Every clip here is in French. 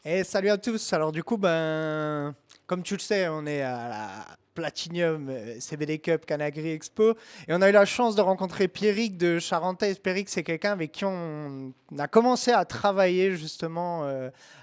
Et salut à tous. Alors du coup, comme tu le sais, on est à la Platinum CBD Cup Canagri Expo et on a eu la chance de rencontrer Pierrick de Charentaise. Pierrick, c'est quelqu'un avec qui on a commencé à travailler justement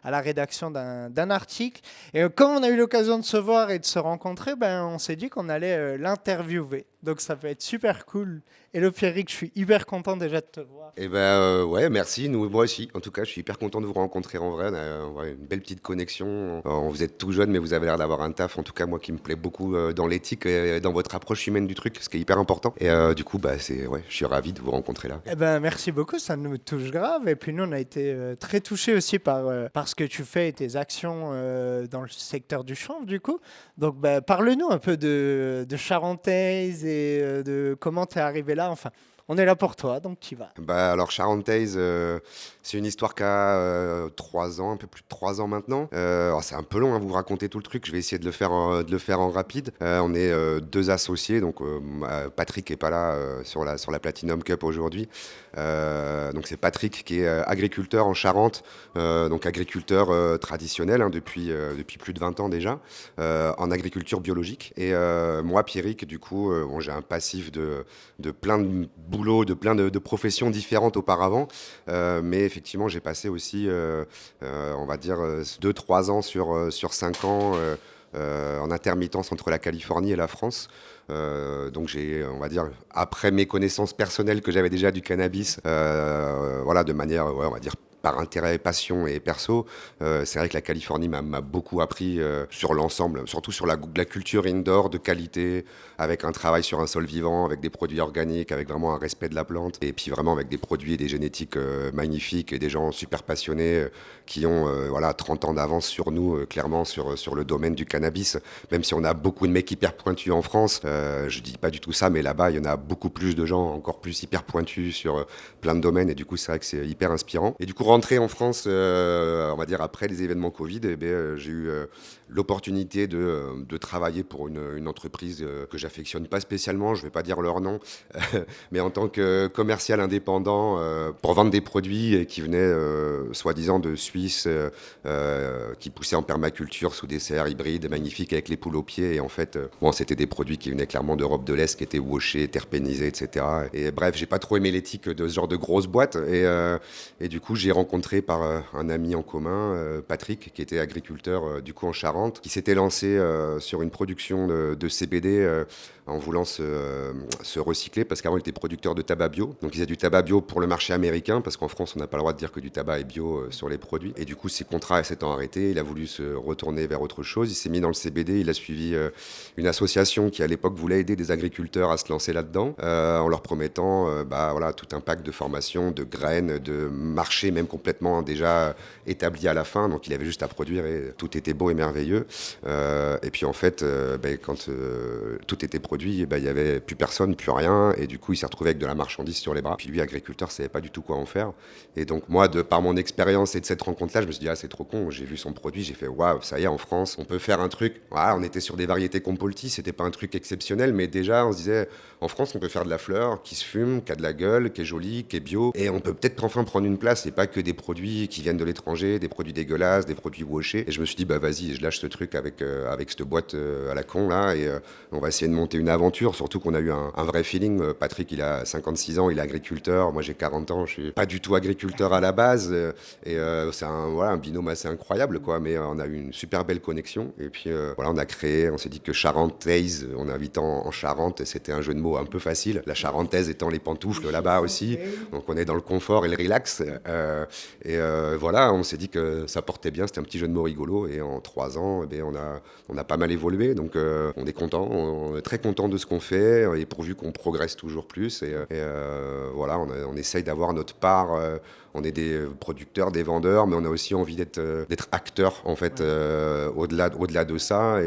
à la rédaction d'un article. Et comme on a eu l'occasion de se voir et de se rencontrer, on s'est dit qu'on allait l'interviewer. Donc ça peut être super cool. Hello Pierrick, je suis hyper content déjà de te voir. Ouais, merci. Moi aussi. En tout cas, je suis hyper content de vous rencontrer en vrai. On a ouais, une belle petite connexion. Vous êtes tout jeune, mais vous avez l'air d'avoir un taf. En tout cas, moi qui me plaît beaucoup dans l'éthique et dans votre approche humaine du truc, ce qui est hyper important. Du coup, ouais, je suis ravi de vous rencontrer là. Eh ben, merci beaucoup, ça nous touche grave. Et puis nous, on a été très touchés aussi par ce que tu fais et tes actions dans le secteur du chanvre, du coup. Donc, parle-nous un peu de Charentaise et de comment tu es arrivé là. Enfin, on est là pour toi, donc tu y vas. Alors Charentaise, c'est une histoire qui a 3 ans, un peu plus de 3 ans maintenant. Alors c'est un peu long à vous raconter tout le truc. Je vais essayer de le faire en rapide. On est deux associés, donc Patrick est pas là sur la Platinum Cup aujourd'hui. Donc c'est Patrick qui est agriculteur en Charente, donc agriculteur traditionnel hein, depuis plus de 20 ans déjà, en agriculture biologique. Et moi, Pierrick, du coup, bon, j'ai un passif de plein de boulot, de plein de professions différentes auparavant. Mais effectivement, j'ai passé aussi, on va dire, 2-3 ans sur 5 ans en intermittence entre la Californie et la France. Donc j'ai, on va dire, après mes connaissances personnelles que j'avais déjà du cannabis, voilà, de manière, ouais, on va dire, par intérêt, passion et perso, c'est vrai que la Californie m'a beaucoup appris sur l'ensemble, surtout sur la culture indoor de qualité, avec un travail sur un sol vivant, avec des produits organiques, avec vraiment un respect de la plante, et puis vraiment avec des produits et des génétiques magnifiques et des gens super passionnés qui ont voilà, 30 ans d'avance sur nous, clairement, sur le domaine du cannabis. Même si on a beaucoup de mecs hyper pointus en France, je dis pas du tout ça, mais là-bas, il y en a beaucoup plus de gens encore plus hyper pointus sur plein de domaines, et du coup, c'est vrai que c'est hyper inspirant. Et du coup, rentrer en France, on va dire après les événements Covid, j'ai eu l'opportunité de travailler pour une entreprise que j'affectionne pas spécialement, je vais pas dire leur nom, mais en tant que commercial indépendant pour vendre des produits qui venaient soi-disant de Suisse, qui poussaient en permaculture sous des serres hybrides magnifiques avec les poules aux pieds. Et en fait, bon, c'était des produits qui venaient clairement d'Europe de l'Est, qui étaient washés, terpénisés, etc. Et bref, j'ai pas trop aimé l'éthique de ce genre de grosses boîtes. Et du coup, j'ai rencontré par un ami en commun, Patrick, qui était agriculteur du coup en Charente, qui s'était lancé sur une production de CBD en voulant se recycler, parce qu'avant il était producteur de tabac bio. Donc il faisait du tabac bio pour le marché américain, parce qu'en France on n'a pas le droit de dire que du tabac est bio sur les produits. Et du coup ses contrats s'étant arrêtés, il a voulu se retourner vers autre chose. Il s'est mis dans le CBD, il a suivi une association qui à l'époque voulait aider des agriculteurs à se lancer là-dedans, en leur promettant voilà, tout un pack de formation, de graines, de marché même complètement déjà établi à la fin. Donc il avait juste à produire et tout était beau et merveilleux. Et puis en fait, quand tout était produit, il y avait plus personne, plus rien, et du coup il s'est retrouvé avec de la marchandise sur les bras. Puis lui, agriculteur, savait pas du tout quoi en faire. Et donc moi, par mon expérience et de cette rencontre-là, je me suis dit ah c'est trop con. J'ai vu son produit, j'ai fait waouh, ça y est, en France, on peut faire un truc. Voilà, on était sur des variétés Compolti, c'était pas un truc exceptionnel, mais déjà on se disait en France, on peut faire de la fleur qui se fume, qui a de la gueule, qui est jolie, qui est bio, et on peut peut-être enfin prendre une place et pas que des produits qui viennent de l'étranger, des produits dégueulasses, des produits washés. Et je me suis dit bah vas-y, je lâche ce truc avec cette boîte à la con là, et on va essayer de monter une aventure, surtout qu'on a eu un vrai feeling. Patrick, il a 56 ans, il est agriculteur, moi j'ai 40 ans, je suis pas du tout agriculteur à la base, c'est voilà, un binôme assez incroyable, quoi, mais on a eu une super belle connexion, et puis voilà, on s'est dit que Charentaise, on habite en Charente, c'était un jeu de mots un peu facile, la Charentaise étant les pantoufles là-bas aussi, donc on est dans le confort et le relax, voilà, on s'est dit que ça portait bien, c'était un petit jeu de mots rigolo, et en 3 ans, on a pas mal évolué, donc on est content, on est très content de ce qu'on fait, et pourvu qu'on progresse toujours plus. Voilà, on essaye d'avoir notre part. On est des producteurs, des vendeurs, mais on a aussi envie d'être acteur, en fait, au-delà de ça.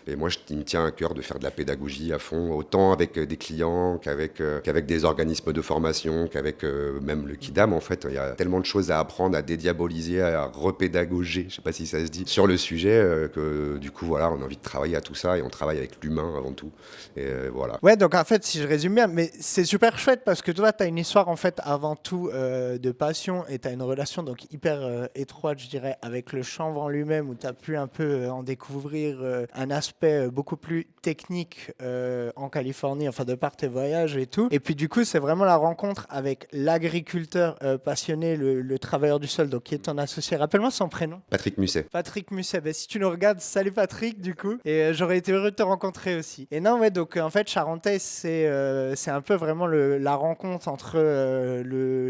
Et moi, il me tient à cœur de faire de la pédagogie à fond, autant avec des clients qu'avec des organismes de formation, qu'avec même le Kidam. En fait, il y a tellement de choses choses à apprendre, à dédiaboliser, à repédagoger, je sais pas si ça se dit, sur le sujet, que du coup, voilà, on a envie de travailler à tout ça et on travaille avec l'humain avant tout. Et voilà. Ouais, donc en fait, si je résume bien, mais c'est super chouette parce que toi, tu as une histoire en fait avant tout de passion et tu as une relation donc hyper étroite, je dirais, avec le chanvre en lui-même où tu as pu un peu en découvrir un aspect beaucoup plus technique en Californie, enfin de par tes voyages et tout. Et puis du coup, c'est vraiment la rencontre avec l'agriculteur passionné, le travailleur du sol, donc qui est ton associé. Rappelle-moi son prénom. Patrick Musset. Patrick Musset. Ben, si tu nous regardes, salut Patrick, du coup. Et j'aurais été heureux de te rencontrer aussi. Et non, ouais, donc en fait, Charentais, c'est un peu vraiment la rencontre entre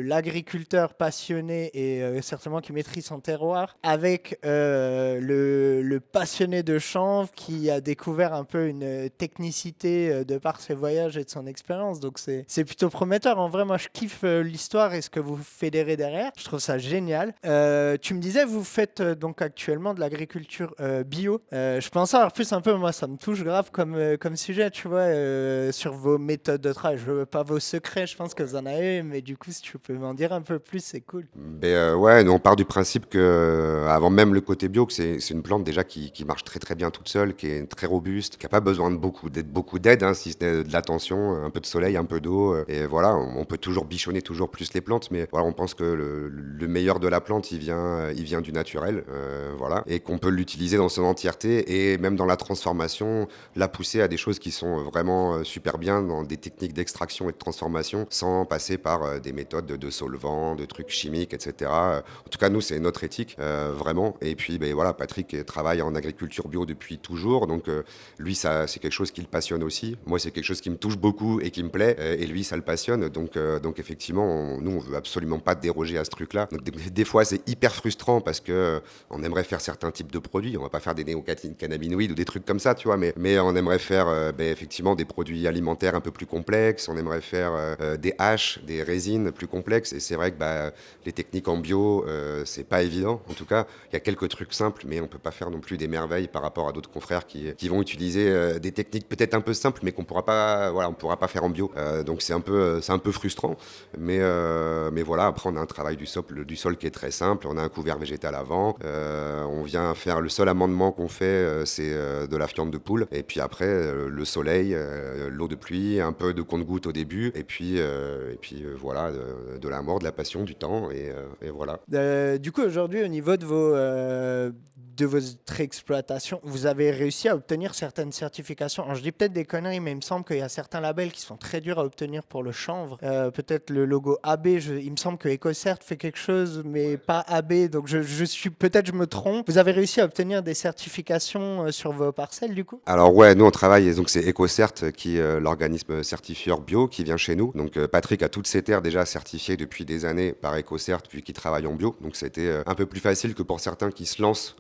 l'agriculteur passionné et certainement qui maîtrise son terroir avec le passionné de chanvre qui a découvert un peu une technicité de par ses voyages et de son expérience. Donc c'est plutôt prometteur. En vrai, moi, je kiffe l'histoire et ce que vous fédérez derrière. Je trouve ça génial. Tu me disais, vous faites donc actuellement de l'agriculture bio. Je peux en savoir plus un peu. Moi, ça me touche grave comme sujet, tu vois, sur vos méthodes de travail. Je veux pas vos secrets, je pense que vous en avez, mais du coup, si tu peux m'en dire un peu plus, c'est cool. Ouais, nous on part du principe que, avant même le côté bio, que c'est une plante déjà qui marche très très bien toute seule, qui est très robuste, qui n'a pas besoin de beaucoup d'aide, hein, si ce n'est de l'attention, un peu de soleil, un peu d'eau. Et voilà, on peut toujours bichonner toujours plus les plantes, mais voilà, on pense que le meilleur de la plante, il vient du naturel, voilà, et qu'on peut l'utiliser dans son entièreté et même dans la transformation, la pousser à des choses qui sont vraiment super bien dans des techniques d'extraction et de transformation, sans passer par des méthodes de solvants, de trucs chimiques, etc. En tout cas, nous, c'est notre éthique, vraiment. Et puis, ben, voilà, Patrick travaille en agriculture bio depuis toujours, donc lui, ça, c'est quelque chose qui le passionne aussi. Moi, c'est quelque chose qui me touche beaucoup et qui me plaît, et lui, ça le passionne. Donc effectivement, nous, on veut absolument pas déroger à ce truc-là. Donc, des fois, c'est hyper frustrant parce que on aimerait faire certains types de produits. On va pas faire des néocannabinoïdes ou des trucs comme ça, tu vois, mais on aimerait faire effectivement des produits alimentaires un peu plus complexes. On aimerait faire des haches, des résines plus complexes. Et c'est vrai que les techniques en bio, c'est pas évident. En tout cas, il y a quelques trucs simples, mais on peut pas faire non plus des merveilles par rapport à d'autres confrères qui vont utiliser des techniques peut-être un peu simples, mais qu'on pourra pas, voilà, on pourra pas faire en bio. Donc c'est un peu frustrant. Mais voilà, après on a un travail du sol qui est très simple. On a un couvert végétal avant. On vient faire le seul amendement qu'on fait, c'est de la fiente de poule. Et puis après, le soleil, l'eau de pluie, un peu de compte-gouttes au début. Et puis voilà, de l'amour, de la passion, du temps. Et voilà. Du coup, aujourd'hui, au niveau de votre exploitation, vous avez réussi à obtenir certaines certifications. Alors, je dis peut-être des conneries, mais il me semble qu'il y a certains labels qui sont très durs à obtenir pour le chanvre. Peut-être le logo AB, il me semble que EcoCert fait quelque chose, mais pas AB. Donc, peut-être je me trompe. Vous avez réussi à obtenir des certifications sur vos parcelles, du coup? Alors ouais, nous on travaille, et donc c'est EcoCert qui est l'organisme certifieur bio qui vient chez nous. Donc Patrick a toutes ses terres déjà certifiées depuis des années par EcoCert, puis qui travaille en bio. Donc c'était un peu plus facile que pour certains qui se lancent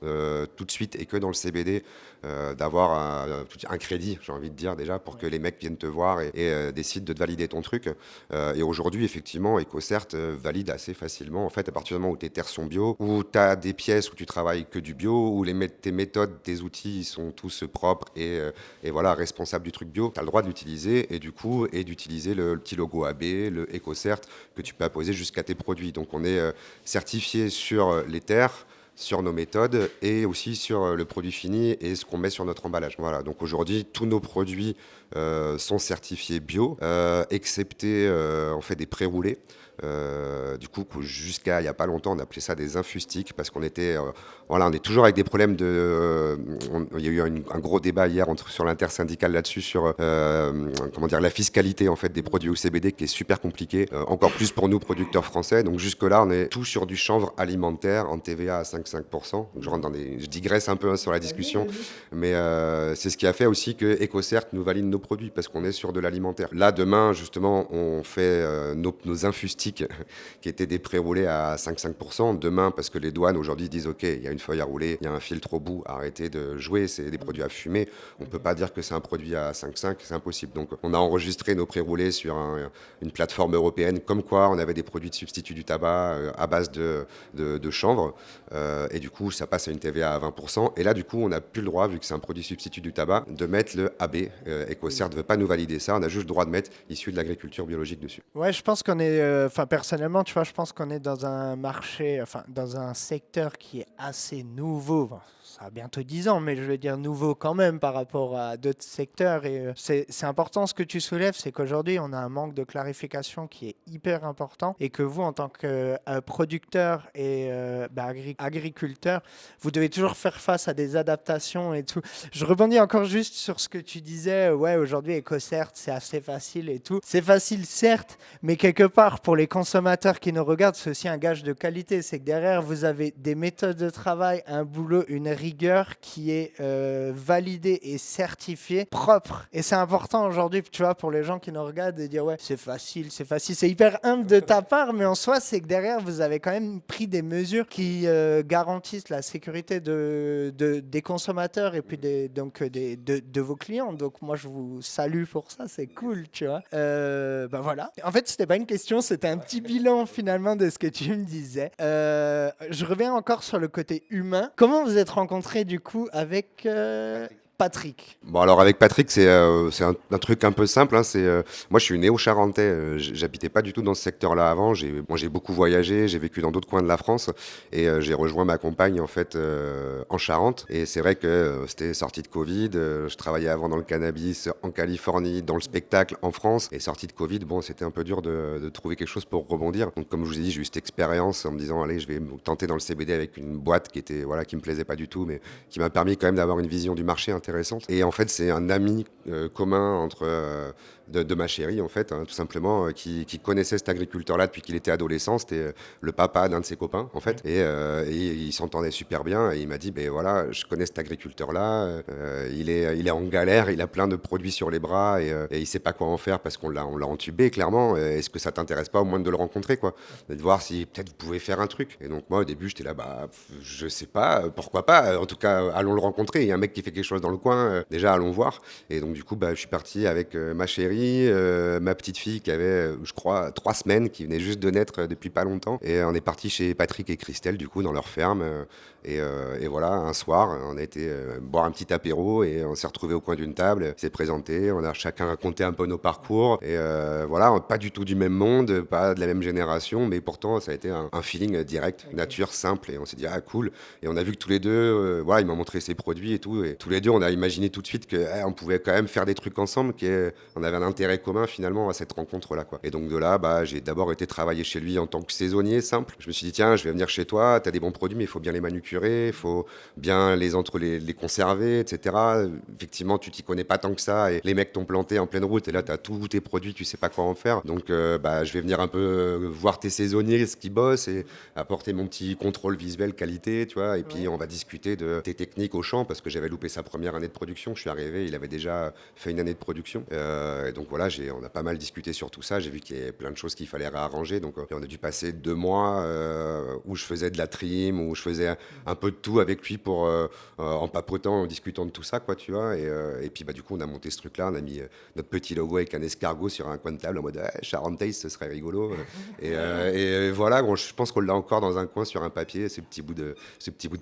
tout de suite et que dans le CBD, d'avoir un crédit, j'ai envie de dire déjà, pour que les mecs viennent te voir et décident de te valider ton truc. Et aujourd'hui, effectivement, EcoCert valide assez facilement, en fait, à partir du moment où tes terres sont bio, où tu as des pièces où tu travailles que du bio, où tes méthodes, tes outils sont tous propres et voilà, responsable du truc bio, tu as le droit de l'utiliser et d'utiliser le petit logo AB, le EcoCert que tu peux apposer jusqu'à tes produits. Donc on est certifié sur les terres, sur nos méthodes et aussi sur le produit fini et ce qu'on met sur notre emballage. Voilà, donc aujourd'hui, tous nos produits sont certifiés bio, excepté on fait des pré-roulés. Du coup, jusqu'à il n'y a pas longtemps, on appelait ça des infustiques parce qu'on était, voilà, on est toujours avec des problèmes il y a eu un gros débat hier sur l'intersyndicale là-dessus sur comment dire, la fiscalité en fait des produits au CBD qui est super compliqué, encore plus pour nous producteurs français. Donc jusque-là, on est tout sur du chanvre alimentaire en TVA à 5,5%. Donc, je digresse un peu sur la discussion, mais c'est ce qui a fait aussi que EcoCert nous valide nos produits parce qu'on est sur de l'alimentaire. Là, demain, justement, on fait nos infustiques qui étaient des pré-roulés à 5,5%. Demain, parce que les douanes aujourd'hui disent OK, il y a une feuille à rouler, il y a un filtre au bout, arrêtez de jouer, c'est des produits à fumer. On ne peut pas dire que c'est un produit à 5,5, c'est impossible. Donc on a enregistré nos pré-roulés sur une plateforme européenne, comme quoi on avait des produits de substitut du tabac à base de chanvre. Et du coup, ça passe à une TVA à 20%. Et là, du coup, on n'a plus le droit, vu que c'est un produit substitut du tabac, de mettre le AB. EcoCert ne veut pas nous valider ça. On a juste le droit de mettre issu de l'agriculture biologique dessus. Ouais, je pense qu'on est. enfin, personnellement, tu vois, je pense qu'on est dans un marché, enfin, dans un secteur qui est assez nouveau. Bon, ça a bientôt 10 ans, mais je veux dire nouveau quand même par rapport à d'autres secteurs. Et c'est important ce que tu soulèves, c'est qu'aujourd'hui, on a un manque de clarification qui est hyper important et que vous, en tant que producteur et agriculteur, vous devez toujours faire face à des adaptations et tout. Je rebondis encore juste sur ce que tu disais. Ouais, aujourd'hui, EcoCert, c'est assez facile et tout. C'est facile, certes, mais quelque part, pour les consommateurs qui nous regardent, c'est aussi un gage de qualité. C'est que derrière, vous avez des méthodes de travail, un boulot, une rigueur qui est validée et certifiée, propre. Et c'est important aujourd'hui, tu vois, pour les gens qui nous regardent, de dire ouais, c'est facile, c'est facile. C'est hyper humble de ta part, mais en soi, c'est que derrière, vous avez quand même pris des mesures qui garantissent la sécurité des consommateurs et puis de vos clients. Donc moi, je vous salue pour ça, c'est cool, tu vois. Ben voilà. En fait, c'était pas une question, c'était un petit bilan finalement de ce que tu me disais. Je reviens encore sur le côté humain. Comment vous êtes rencontrés du coup avec Patrick? Bon, alors avec Patrick, c'est un truc un peu simple, hein, moi, je suis né au Charentais. J'habitais pas du tout dans ce secteur-là avant. J'ai beaucoup voyagé, j'ai vécu dans d'autres coins de la France et j'ai rejoint ma compagne en fait en Charente. Et c'est vrai que c'était sorti de Covid. Je travaillais avant dans le cannabis en Californie, dans le spectacle en France. Et sorti de Covid, bon, c'était un peu dur de trouver quelque chose pour rebondir. Donc, comme je vous ai dit, j'ai eu cette expérience en me disant, allez, je vais me tenter dans le CBD avec une boîte qui me plaisait pas du tout, mais qui m'a permis quand même d'avoir une vision du marché intéressante. Et en fait, c'est un ami commun de ma chérie, en fait, hein, tout simplement, qui connaissait cet agriculteur-là depuis qu'il était adolescent. C'était le papa d'un de ses copains, en fait. Et il s'entendait super bien. Et il m'a dit, ben voilà, je connais cet agriculteur-là. Il est en galère, il a plein de produits sur les bras et il sait pas quoi en faire parce on l'a entubé, clairement. Est-ce que ça t'intéresse pas au moins de le rencontrer, quoi? De voir si peut-être vous pouvez faire un truc. Et donc, moi, au début, j'étais là, bah, je sais pas, pourquoi pas. En tout cas, allons le rencontrer. Il y a un mec qui fait quelque chose dans le coin, déjà allons voir. Et donc du coup, bah, je suis parti avec ma chérie, ma petite fille qui avait, je crois, 3 semaines, qui venait juste de naître depuis pas longtemps. Et on est parti chez Patrick et Christelle, du coup, dans leur ferme. Et voilà, un soir, on a été boire un petit apéro et on s'est retrouvés au coin d'une table, s'est présenté, on a chacun raconté un peu nos parcours. Et voilà, pas du tout du même monde, pas de la même génération, mais pourtant ça a été un feeling direct, nature, simple. Et on s'est dit, ah cool. Et on a vu que tous les deux, voilà, il m'a montré ses produits et tout. Et tous les deux, on a imaginé tout de suite qu'on pouvait quand même faire des trucs ensemble, on avait un intérêt commun finalement à cette rencontre-là, quoi. Et donc de là, bah, j'ai d'abord été travailler chez lui en tant que saisonnier simple. Je me suis dit, tiens, je vais venir chez toi, tu as des bons produits, mais il faut bien les manucurer, il faut bien les conserver, etc. Effectivement, tu t'y connais pas tant que ça, et les mecs t'ont planté en pleine route, et là, tu as tous tes produits, tu sais pas quoi en faire. Donc, bah, je vais venir un peu voir tes saisonniers, ce qu'ils bossent, et apporter mon petit contrôle visuel qualité, tu vois. Et puis, on va discuter de tes techniques au champ, parce que j'avais loupé sa première année de production. Je suis arrivé, il avait déjà fait une année de production. Et donc, voilà, on a pas mal discuté sur tout ça. J'ai vu qu'il y avait plein de choses qu'il fallait réarranger. Donc, on a dû passer 2 mois où je faisais de la trim, où je faisais un peu de tout avec lui pour, en papotant, en discutant de tout ça, quoi, tu vois. Et puis, bah, du coup, on a monté ce truc-là. On a mis notre petit logo avec un escargot sur un coin de table en mode Charentais, ce serait rigolo. Et voilà, bon, je pense qu'on l'a encore dans un coin sur un papier, ce petit bout de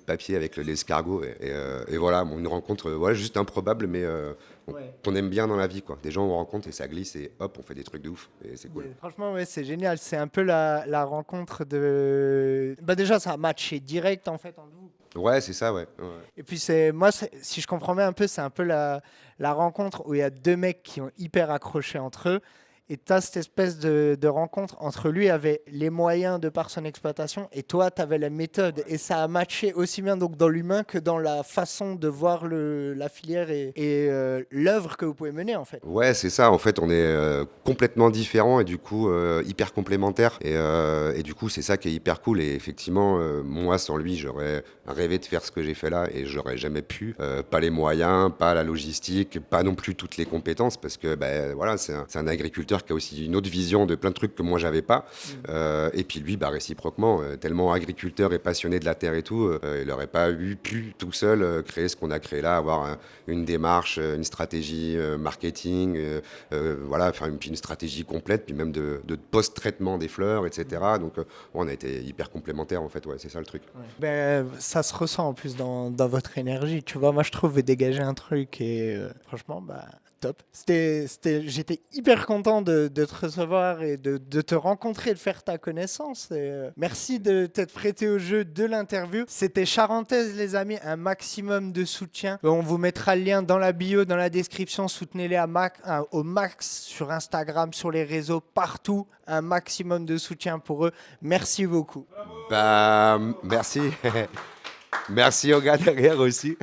papier avec l'escargot. Et voilà, bon, une rencontre voilà, juste improbable, mais qu'on aime bien dans la vie, quoi. Des gens on rencontre et ça glisse et hop, on fait des trucs de ouf. Et c'est cool. Franchement, ouais, c'est génial. C'est un peu la rencontre de. Bah déjà, ça a matché direct en fait entre vous. Ouais, c'est ça, ouais. Et puis si je comprends bien un peu, c'est un peu la rencontre où il y a deux mecs qui ont hyper accroché entre eux. Et tu as cette espèce de rencontre entre lui avait les moyens de par son exploitation et toi, tu avais la méthode. Et ça a matché aussi bien donc, dans l'humain que dans la façon de voir la filière et l'œuvre que vous pouvez mener en fait. Ouais, c'est ça. En fait, on est complètement différents et du coup hyper complémentaires. Et du coup, c'est ça qui est hyper cool. Et effectivement, moi, sans lui, j'aurais rêvé de faire ce que j'ai fait là et j'aurais jamais pu. Pas les moyens, pas la logistique, pas non plus toutes les compétences parce que ben voilà, c'est un agriculteur qui a aussi une autre vision de plein de trucs que moi j'avais pas. Et puis lui, bah, réciproquement, tellement agriculteur et passionné de la terre et tout, il n'aurait pas pu tout seul créer ce qu'on a créé là, avoir une démarche, une stratégie marketing, voilà, enfin une stratégie complète, puis même de post-traitement des fleurs, etc. Donc on a été hyper complémentaires en fait, ouais, c'est ça le truc. Ouais. Ben, ça se ressent en plus dans votre énergie, tu vois. Moi je trouve vous dégagez un truc et franchement, bah top. J'étais hyper content de te recevoir et de te rencontrer, de faire ta connaissance. Et, merci de t'être prêté au jeu de l'interview. C'était Charentaise, les amis, un maximum de soutien. On vous mettra le lien dans la bio, dans la description. Soutenez-les au max sur Instagram, sur les réseaux, partout. Un maximum de soutien pour eux. Merci beaucoup. Bah, merci. Merci aux gars derrière aussi.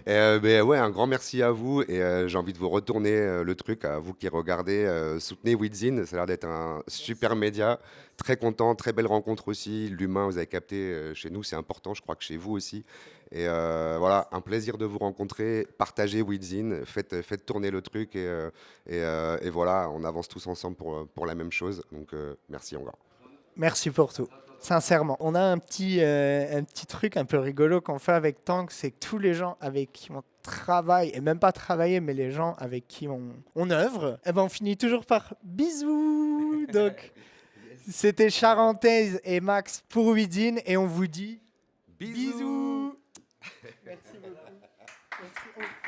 Mais ouais, un grand merci à vous et j'ai envie de vous retourner le truc à vous qui regardez. Soutenez Within, ça a l'air d'être un super média. Très content, très belle rencontre aussi. L'humain, vous avez capté, chez nous, c'est important, je crois que chez vous aussi. Et voilà, un plaisir de vous rencontrer. Partagez Within, faites tourner le truc et voilà, on avance tous ensemble pour la même chose. Donc merci encore. Merci pour tout. Sincèrement, on a un petit truc un peu rigolo qu'on fait avec Tank, c'est que tous les gens avec qui on travaille, et même pas travailler, mais les gens avec qui on œuvre, eh ben on finit toujours par bisous. Donc, c'était Charentaise et Max pour Within, et on vous dit bisous. Merci beaucoup. Merci.